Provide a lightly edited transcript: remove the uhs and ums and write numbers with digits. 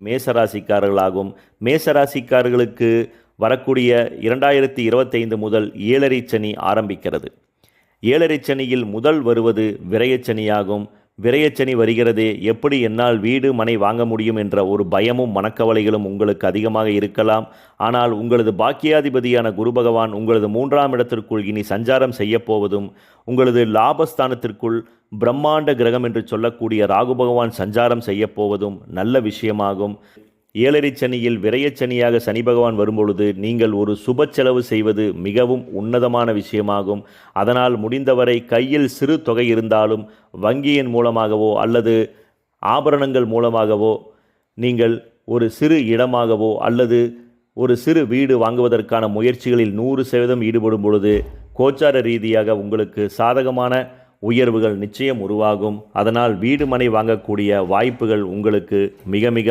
மேசராசிக்காரர்களாகும். மேசராசிக்காரர்களுக்கு வரக்கூடிய 2025 முதல் 7.5 சனி ஆரம்பிக்கிறது. 7.5 சனியில் முதல் வருவது விரயச்சனியாகும். விரயச்சனி வருகிறதே, எப்படி என்னால் வீடு மனை வாங்க முடியும் என்ற ஒரு பயமும் மனக்கவலைகளும் உங்களுக்கு அதிகமாக இருக்கலாம். ஆனால் உங்களது பாக்கியாதிபதியான குரு பகவான் உங்களது 3ஆம் இடத்திற்குள் இனி சஞ்சாரம் செய்யப்போவதும், உங்களது லாபஸ்தானத்திற்குள் பிரம்மாண்ட கிரகம் என்று சொல்லக்கூடிய ராகு பகவான் சஞ்சாரம் செய்யப்போவதும் நல்ல விஷயமாகும். 7.5 சனியில் விரயச்சனியாக சனி பகவான் வரும்பொழுது நீங்கள் ஒரு சுப செலவு செய்வது மிகவும் உன்னதமான விஷயமாகும். அதனால் முடிந்தவரை கையில் சிறு தொகை இருந்தாலும் வங்கியின் மூலமாகவோ அல்லது ஆபரணங்கள் மூலமாகவோ நீங்கள் ஒரு சிறு இடமாகவோ அல்லது ஒரு சிறு வீடு வாங்குவதற்கான முயற்சிகளில் 100% ஈடுபடும் பொழுது கோச்சார ரீதியாக உங்களுக்கு சாதகமான உயர்வுகள் நிச்சயம் உருவாகும். அதனால் வீடு மனை வாங்கக்கூடிய வாய்ப்புகள் உங்களுக்கு மிக மிக